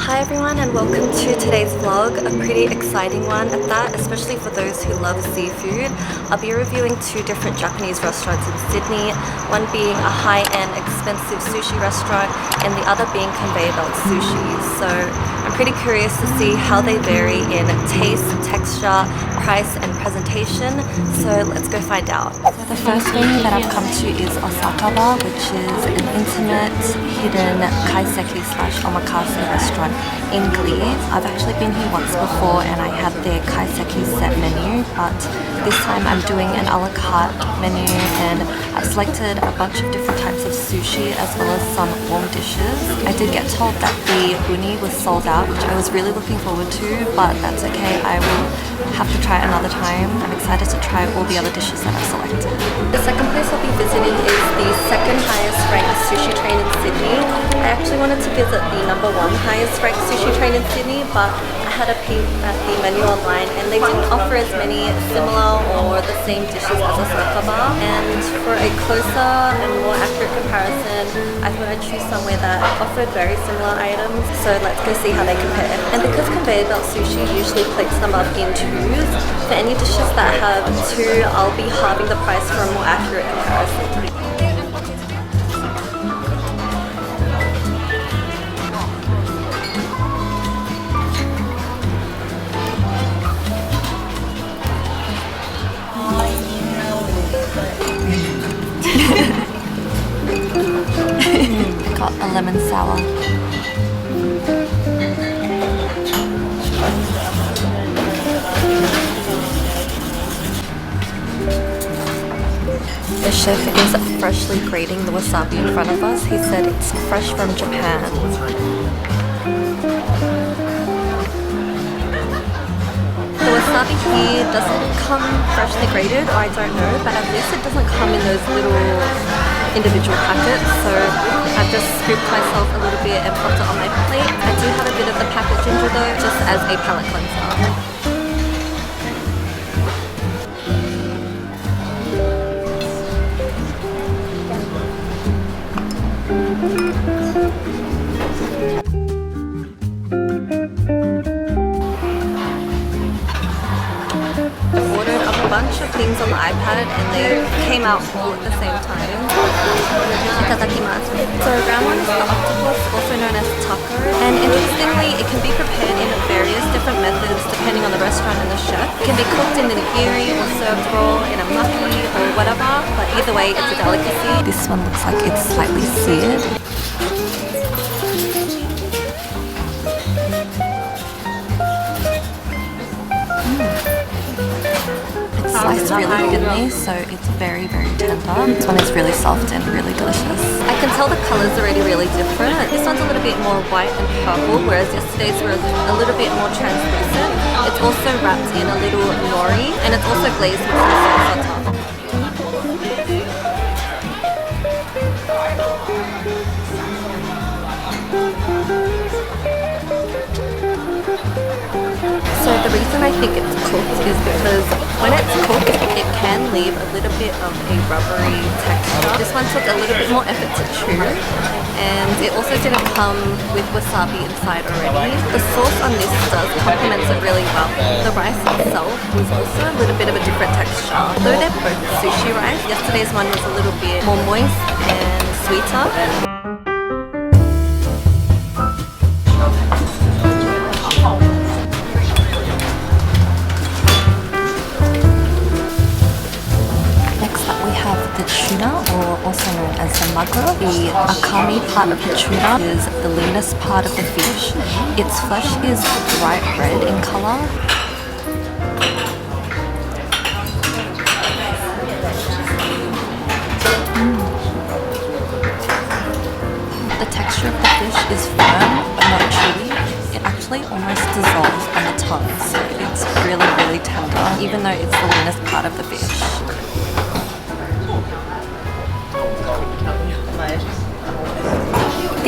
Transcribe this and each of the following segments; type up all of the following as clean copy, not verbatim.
Hi everyone and welcome to today's vlog, a pretty exciting one at that, especially for those who love seafood. I'll be reviewing two different Japanese restaurants in Sydney, one being a high-end expensive sushi restaurant and the other being Conveyor-Belt Sushi. So I'm pretty curious to see how they vary in taste, texture, price and presentation, so let's go find out. The first venue that I've come to is Osaka, which is an intimate, hidden kaiseki / omakase restaurant in Glee. I've actually been here once before and I had their kaiseki set menu, but this time I'm doing an a la carte menu and I've selected a bunch of different types of sushi as well as some warm dishes. I did get told that the uni was sold out, which I was really looking forward to, but that's okay, I will have to try another time. I'm excited to try all the other dishes that I've selected. The second place I'll be visiting is the second highest ranked sushi train in Sydney. I actually wanted to visit the number one highest ranked sushi train in Sydney, but I had a peek at the menu online and they didn't offer as many similar or the same dishes as Osaka Bar. And for a closer and more accurate comparison, I thought I'd choose somewhere that offered very similar items. So let's go see how they compare. And because Conveyor-Belt Sushi usually plates them up in twos, for any dishes that have two, I'll be halving the price for a more accurate comparison. I got a lemon sour. The chef is freshly grating the wasabi in front of us. He said it's fresh from Japan. The wasabi here doesn't come freshly grated, or I don't know, but at least it doesn't come in those little individual packets, so I've just scooped myself a little bit and popped it on my plate. I do have a bit of the packet ginger though, just as a palate cleanser. Bunch of things on the iPad and they came out all at the same time. Itadakimasu. So round one is the octopus, also known as taco, and interestingly it can be prepared in various different methods depending on the restaurant and the chef. It can be cooked in the nigiri or served raw in a maki or whatever, but either way it's a delicacy. This one looks like it's slightly seared. Sliced really thinly, so it's very tender. This one is really soft and really delicious. I can tell the colours are already really different. This one's a little bit more white and purple, whereas yesterday's were a little bit more translucent. It's also wrapped in a little nori, and it's also glazed with some sauce on top. So the reason I think it's cooked is because when it's cooked, it can leave a little bit of a rubbery texture. This one took a little bit more effort to chew, and it also didn't come with wasabi inside already. The sauce on this does complement it really well. The rice itself was also a little bit of a different texture. Although they're both sushi rice, yesterday's one was a little bit more moist and sweeter. The tuna, or also known as the maguro. The akami part of the tuna is the leanest part of the fish. Its flesh is bright red in colour. The texture of the fish is firm but not chewy. It actually almost dissolves on the tongue, so it's really tender, even though it's the leanest part of the fish.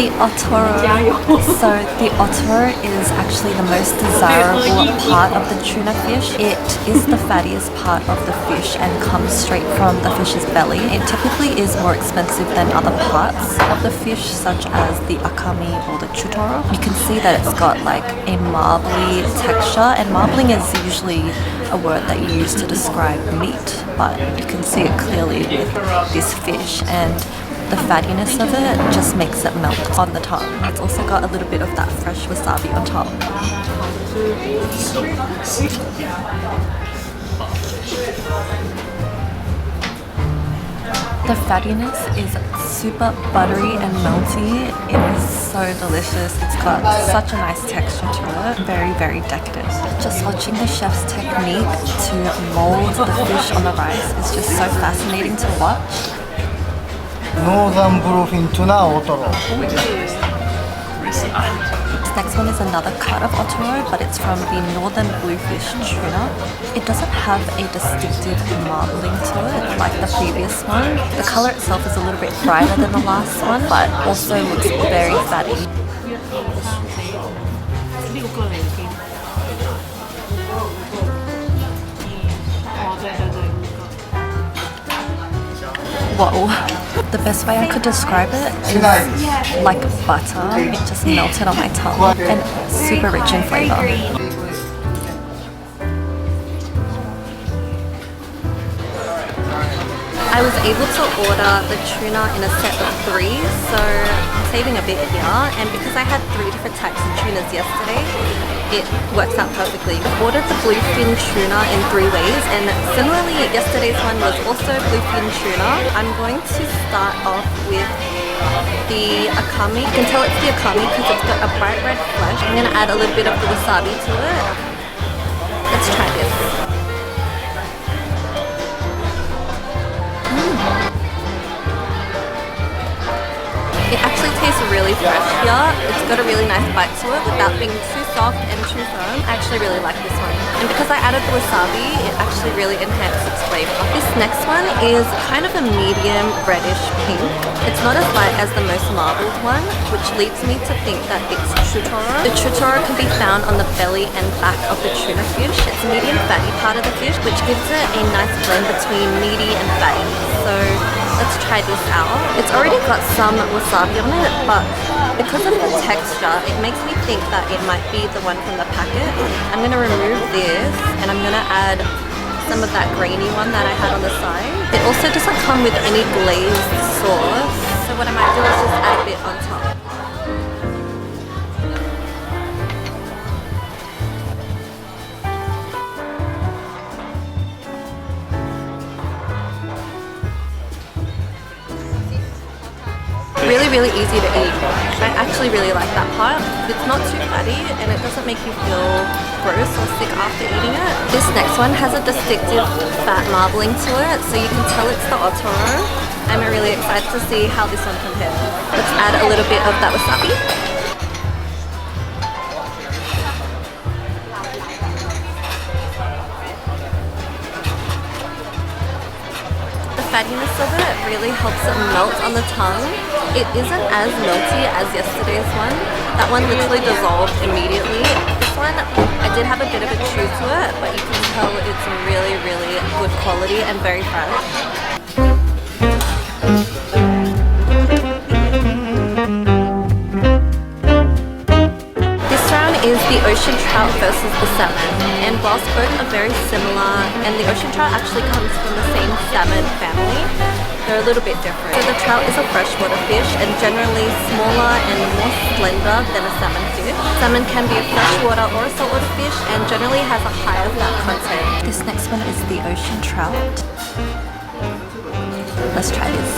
The otoro. So the otoro is actually the most desirable part of the tuna fish. It is the fattiest part of the fish and comes straight from the fish's belly. It typically is more expensive than other parts of the fish, such as the akami or the chutoro. You can see that it's got like a marbly texture, and marbling is usually a word that you use to describe meat, but you can see it clearly with this fish, and the fattiness of it just makes it melt on the tongue. It's also got a little bit of that fresh wasabi on top. The fattiness is super buttery and melty. It is so delicious. It's got such a nice texture to it. Very, very decadent. Just watching the chef's technique to mold the fish on the rice is just so fascinating to watch. Northern Bluefin Tuna Otoro. This next one is another cut of otoro, but it's from the northern bluefish tuna. It doesn't have a distinctive marbling to it like the previous one. The color itself is a little bit brighter than the last one, but also looks very fatty. Whoa. The best way I could describe it is like butter. It just melted on my tongue and super rich in flavor. I was able to order the tuna in a set of 3, so I'm saving a bit here, and because I had 3 different types of tunas yesterday, it works out perfectly. I ordered the bluefin tuna in 3 ways, and similarly yesterday's one was also bluefin tuna. I'm going to start off with the akami. You can tell it's the akami because it's got a bright red flesh. I'm going to add a little bit of the wasabi to it. Let's try this. It actually tastes really fresh here. It's got a really nice bite to it without being too soft and too firm. I actually really like this one. And because I added the wasabi, it actually really enhanced its flavor. This next one is kind of a medium reddish pink. It's not as light as the most marbled one, which leads me to think that it's chutoro. The chutoro can be found on the belly and back of the tuna fish. It's a medium fatty part of the fish, which gives it a nice blend between meaty and fatty. So let's try this out. It's already got some wasabi on it, but because of the texture, it makes me think that it might be the one from the packet. I'm going to remove this, and I'm going to add some of that grainy one that I had on the side. It also doesn't come with any glazed sauce, so what I might do is just add a bit on top. Really easy to eat. I actually really like that part. It's not too fatty and it doesn't make you feel gross or sick after eating it. This next one has a distinctive fat marbling to it, so you can tell it's the otoro. I'm really excited to see how this one compares. Let's add a little bit of that wasabi. Fattiness of it really helps it melt on the tongue. It isn't as melty as yesterday's one. That one literally dissolved immediately. This one, I did have a bit of a chew to it, but you can tell it's really good quality and very fresh. Is the ocean trout versus the salmon, and whilst both are very similar, and the ocean trout actually comes from the same salmon family, they're a little bit different. So the trout is a freshwater fish and generally smaller and more slender than a salmon fish. Salmon can be a freshwater or a saltwater fish and generally has a higher fat content. This next one is the ocean trout. Let's try this.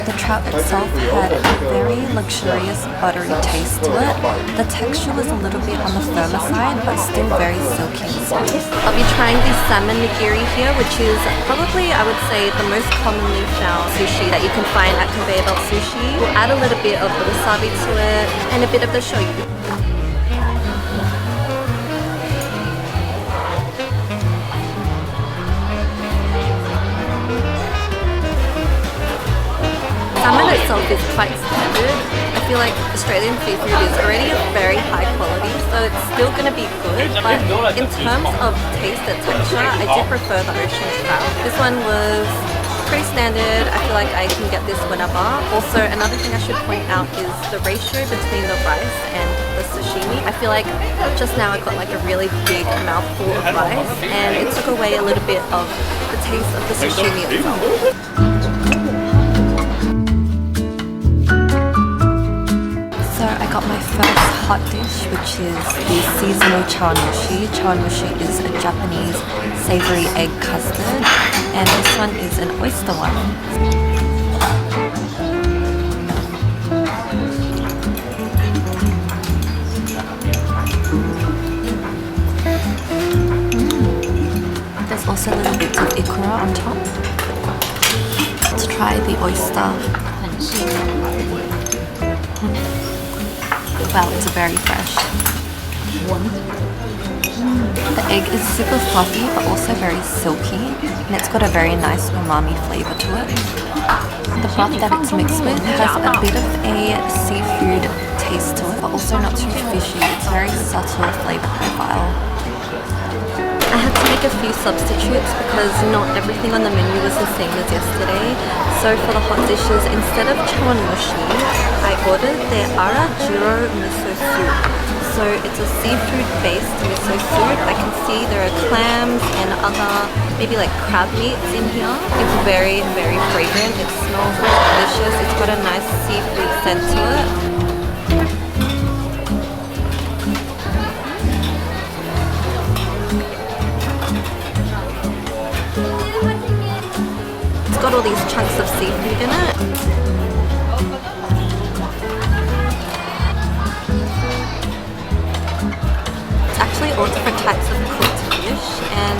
The trout itself had a very luxurious buttery taste to it. The texture was a little bit on the firmer side, but still very silky and smooth. I'll be trying the salmon nigiri here, which is probably, I would say, the most commonly found sushi that you can find at Conveyor-Belt Sushi. We'll add a little bit of the wasabi to it and a bit of the shoyu. salmon itself is quite standard. I feel like Australian seafood is already very high quality, so it's still going to be good, but in terms of taste and texture, I do prefer the ocean trout. This one was pretty standard. I feel like I can get this whenever. Also, another thing I should point out is the ratio between the rice and the sashimi. I feel like just now I got like a really big mouthful of rice and it took away a little bit of the taste of the sashimi itself. So I got my first hot dish, which is the seasonal chawanmushi. Chawanmushi is a Japanese savory egg custard, and this one is an oyster one. There's also little bits of ikura on top. Let's try the oyster. Wow, it's very fresh. The egg is super fluffy but also very silky, and it's got a very nice umami flavor to it. The broth that it's mixed with has a bit of a seafood taste to it, but also not too fishy. It's very subtle flavor profile. I had to make a few substitutes because not everything on the menu was the same as yesterday. So for the hot dishes, instead of chawanmushi, I ordered their ara juro miso soup. So it's a seafood-based miso soup. I can see there are clams and other maybe like crab meats in here. It's very, very fragrant. It smells delicious. It's got a nice seafood scent to it. It's got all these chunks of seafood in it. It's actually all different types of cooked fish, and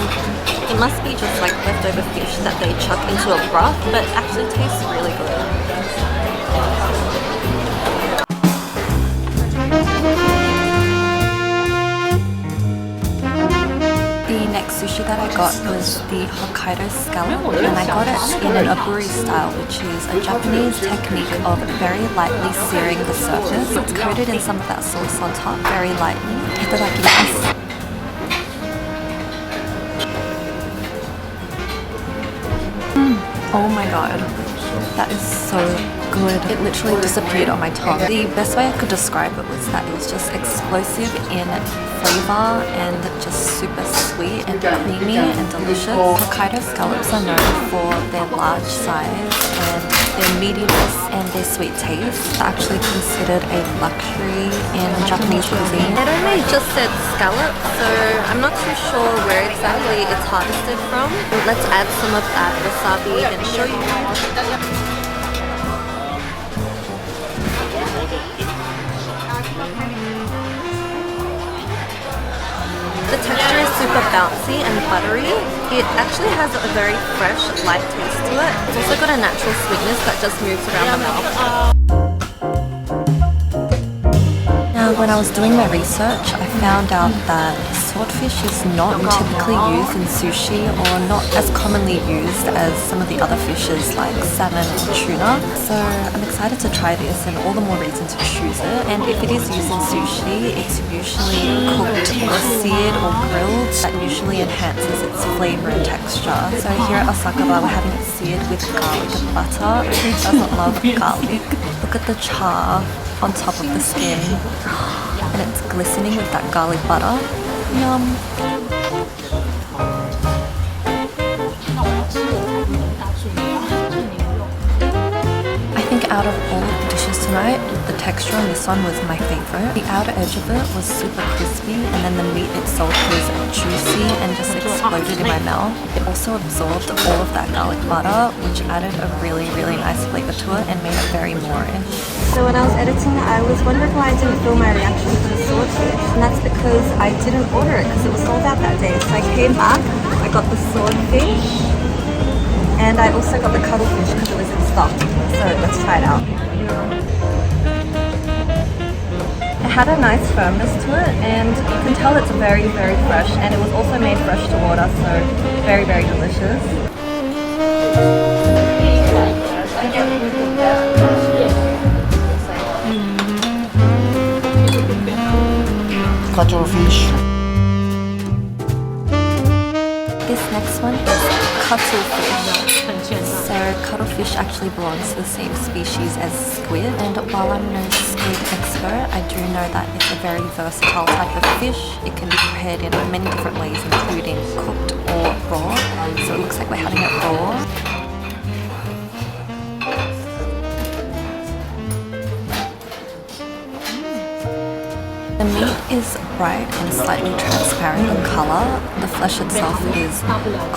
it must be just like leftover fish that they chuck into a broth, but actually tastes really good. The next sushi that I got was the Hokkaido scallop, and I got it in an aburi style, which is a Japanese technique of very lightly searing the surface. It's coated in some of that sauce on top, very lightly. Itadakimasu. Oh my god, that is so good. It literally disappeared on my tongue. The best way I could describe it was that it was just explosive in flavor and just super sweet and creamy and delicious. Hokkaido scallops are known for their large size and their meatiness and their sweet taste. They're actually considered a luxury in Japanese cuisine. It only just said scallop, so I'm not too sure where exactly it's harvested from. Let's add some of that wasabi and show you. The texture is super bouncy and buttery. It actually has a very fresh, light taste to it. It's also got a natural sweetness that just moves around the mouth. Now, when I was doing my research, I found out that swordfish is not typically used in sushi, or not as commonly used as some of the other fishes like salmon or tuna. So I'm excited to try this, and all the more reason to choose it. And if it is used in sushi, it's usually cooked or seared or grilled. That usually enhances its flavor and texture. So here at Osaka-ba, we're having it seared with garlic butter. Who doesn't love garlic? Look at the char on top of the skin, and it's glistening with that garlic butter. Yum. I think out of all of the dishes tonight, the texture on this one was my favorite. The outer edge of it was super crispy, and then the meat itself was juicy and just exploded in my mouth. It also absorbed all of that garlic butter, which added a really, really nice flavor to it and made it very Moorish. So when I was editing, I was wondering why I didn't film my reaction to the swordfish, and that's because I didn't order it because it was sold out that day. So I came back, I got the swordfish, and I also got the cuttlefish because it was in stock. So let's try it out. It had a nice firmness to it, and you can tell it's very, very fresh, and it was also made fresh to order, so very, very delicious. cuttlefish. This next one is cuttlefish. So cuttlefish actually belongs to the same species as squid, and while I'm no squid expert, I do know that it's a very versatile type of fish. It can be prepared in many different ways, including cooked or raw. So it looks like we're having it raw. The meat is bright and slightly transparent in colour. The flesh itself is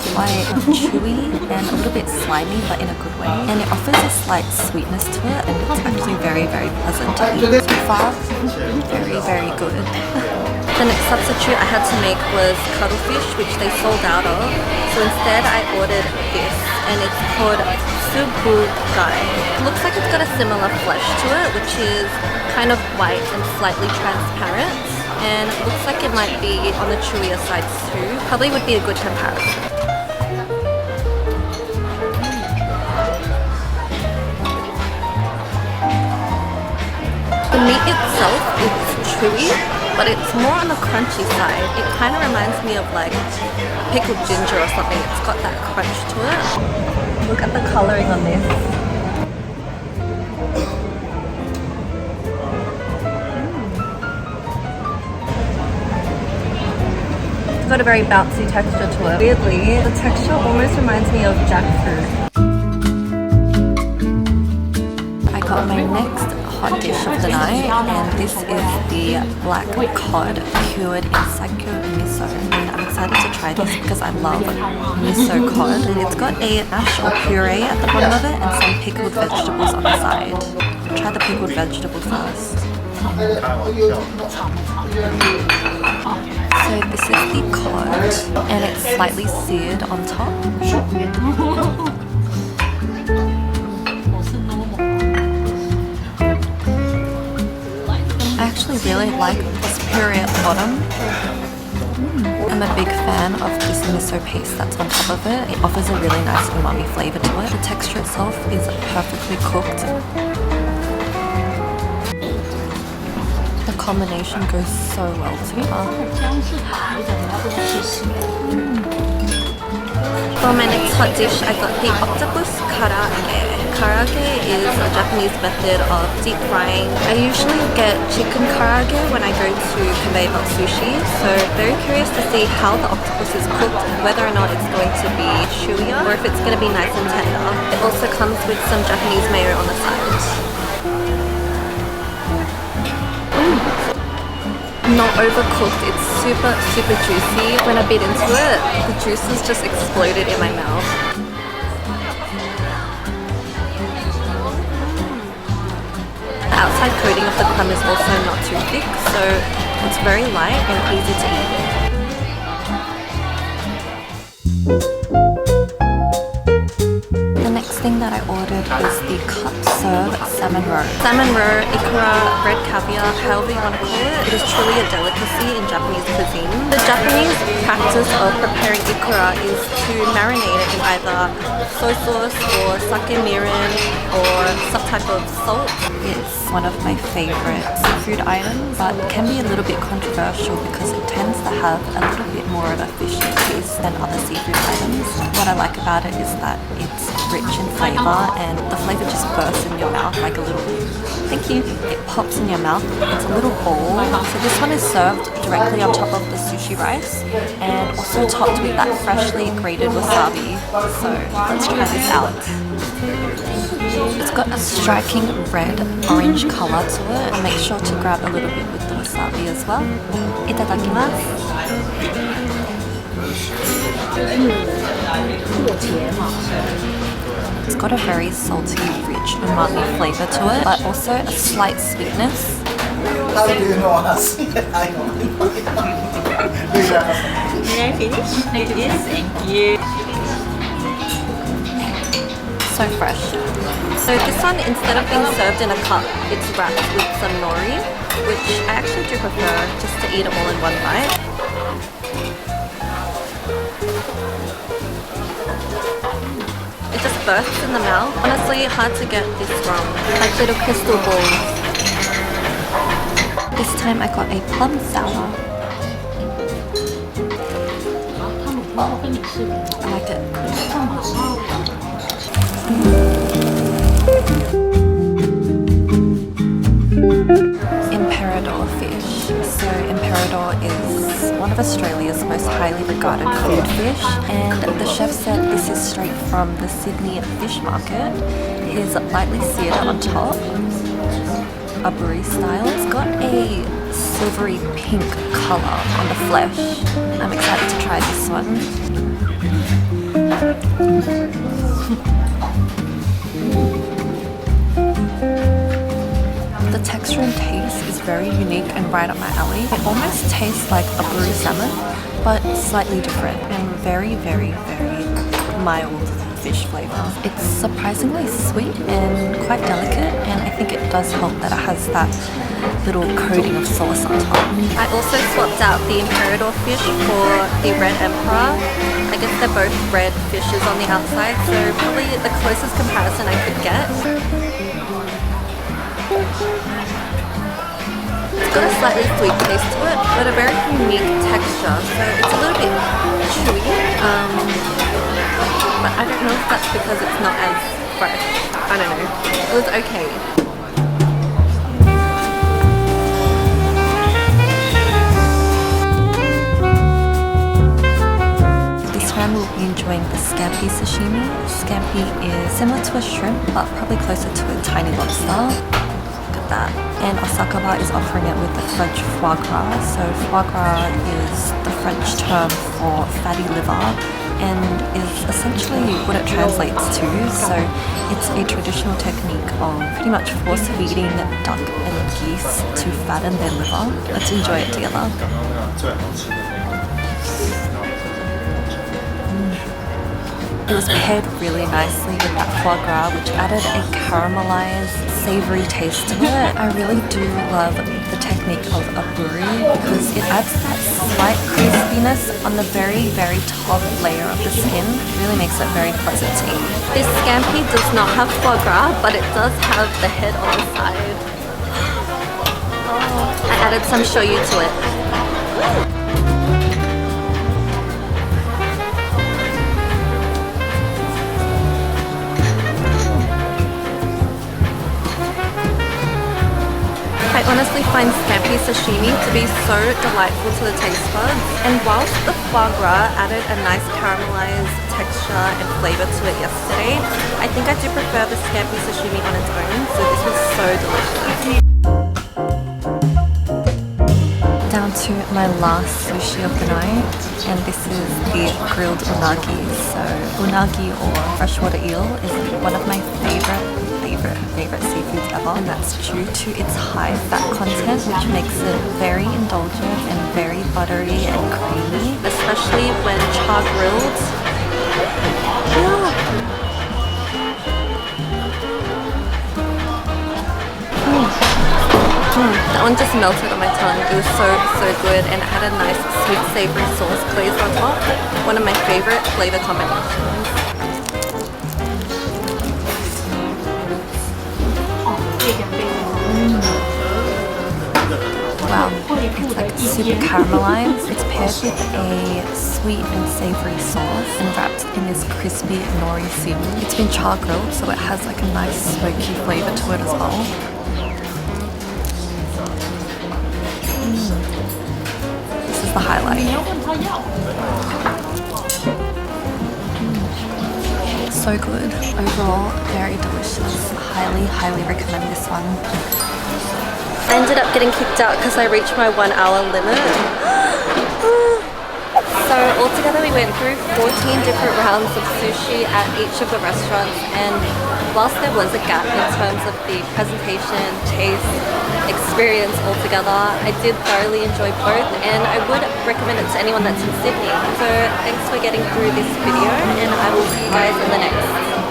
quite chewy and a little bit slimy, but in a good way. And it offers a slight sweetness to it, and it's actually very, very pleasant to eat. So far, very, very good. The next substitute I had to make was cuttlefish, which they sold out of. So instead I ordered this, and it's called subugai. Looks like it's got a similar flesh to it, which is kind of white and slightly transparent, and it looks like it might be on the chewier side too. Probably would be a good comparison. The meat itself is chewy, but it's more on the crunchy side. It kind of reminds me of like pickled ginger or something. It's got that crunch to it. Look at the colouring on this. It's got a very bouncy texture to it. Weirdly, the texture almost reminds me of jackfruit. I got my next hot dish of the night, and this is the black cod cured in sago miso. And I'm excited to try this because I love miso cod. And it's got a mash or puree at the bottom of it and some pickled vegetables on the side. Try the pickled vegetable first. So this is the cod, and it's slightly seared on top. I actually really like this puree at the bottom. I'm a big fan of this miso paste that's on top of it. It offers a really nice umami flavour to it. The texture itself is perfectly cooked. The combination goes so well together. For my next hot dish, I got the octopus karaage. Karaage is a Japanese method of deep frying. I usually get chicken karaage when I go to Conveyor-Belt Sushi, so very curious to see how the octopus is cooked, whether or not it's going to be chewier or if it's going to be nice and tender. It also comes with some Japanese mayo on the side. Not overcooked, it's super juicy. When I bit into it, the juices just exploded in my mouth. The outside coating of the crumb is also not too thick, so it's very light and easy to eat. The next thing that I ordered is the cup serve salmon roe. Salmon roe, ikura, red caviar, however you want to call it. It is truly a delicacy in Japanese cuisine. The Japanese practice of preparing ikura is to marinate it in either soy sauce or sake mirin or some type of salt. It's one of my favorite seafood items, but it can be a little bit controversial because it tends to have a little bit more of a fishy taste than other seafood items. What I like about it is that it's rich in flavour, and the flavour just bursts in your mouth like a little, thank you, it pops in your mouth. It's a little ball. So this one is served directly on top of the sushi rice and also topped with that freshly grated wasabi. So let's try this out. It's got a striking red-orange colour to it. And make sure to grab a little bit with the wasabi as well. Itadakimasu. It's got a very salty, rich umami flavour to it, but also a slight sweetness. How do you know us? May I finish? Yes, thank you. So fresh. So this one, instead of being served in a cup, it's wrapped with some nori, which I actually do prefer just to eat it all in one bite. It just bursts in the mouth. Honestly, hard to get this from. Like little crystal balls. This time I got a plum sour. I liked it. Emperador fish. So Emperador is one of Australia's most highly regarded food fish, and the chef said this is straight from the Sydney fish market. He's lightly seared on top, aburi style. It's got a silvery pink colour on the flesh. I'm excited to try this one. The texture and taste is very unique and right up my alley. It almost tastes like aburi salmon, but slightly different and very, very, very mild fish flavour. It's surprisingly sweet and quite delicate, and I think it does help that it has that little coating of sauce on top. I also swapped out the Emperador fish for the Red Emperor. I guess they're both red fishes on the outside, so probably the closest comparison I could get. It's got a slightly sweet taste to it, but a very unique texture, so it's a little bit chewy. But I don't know if that's because it's not as fresh. I don't know. It was okay. This time we'll be enjoying the scampi sashimi. Scampi is similar to a shrimp, but probably closer to a tiny lobster. Look at that. And Osaka Bar is offering it with the French foie gras. So foie gras is the French term for fatty liver, and is essentially what it translates to. So it's a traditional technique of pretty much force feeding duck and geese to fatten their liver. Let's enjoy it together. It was paired really nicely with that foie gras, which added a caramelized, savory taste to it. I really do love the technique of aburi because it adds that slight crispiness on the very, very top layer of the skin. It really makes it very pleasant to eat. This scampi does not have foie gras, but it does have the head on the side. Oh, I added some shoyu to it. I honestly find scampi sashimi to be so delightful to the taste buds, and whilst the foie gras added a nice caramelized texture and flavour to it yesterday, I think I do prefer the scampi sashimi on its own, so this was so delicious. Down to my last sushi of the night, and this is the grilled unagi. So unagi, or freshwater eel, is one of my favorite seafoods ever, and that's due to its high fat content, which makes it very indulgent and very buttery and creamy, especially when char grilled. That one just melted on my tongue. It was so good, and it had a nice sweet savory sauce glazed on top. One of my favorite flavor combinations. Wow, it's like super caramelized. It's paired with a sweet and savory sauce and wrapped in this crispy nori seaweed. It's been char grilled, so it has like a nice smoky flavor to it as well. This is the highlight. So good. Overall, very delicious. Highly recommend this one. I ended up getting kicked out because I reached my 1 hour limit. So altogether we went through 14 different rounds of sushi at each of the restaurants, and whilst there was a gap in terms of the presentation, taste, experience altogether, I did thoroughly enjoy both, and I would recommend it to anyone that's in Sydney. So thanks for getting through this video, and I will see you guys in the next.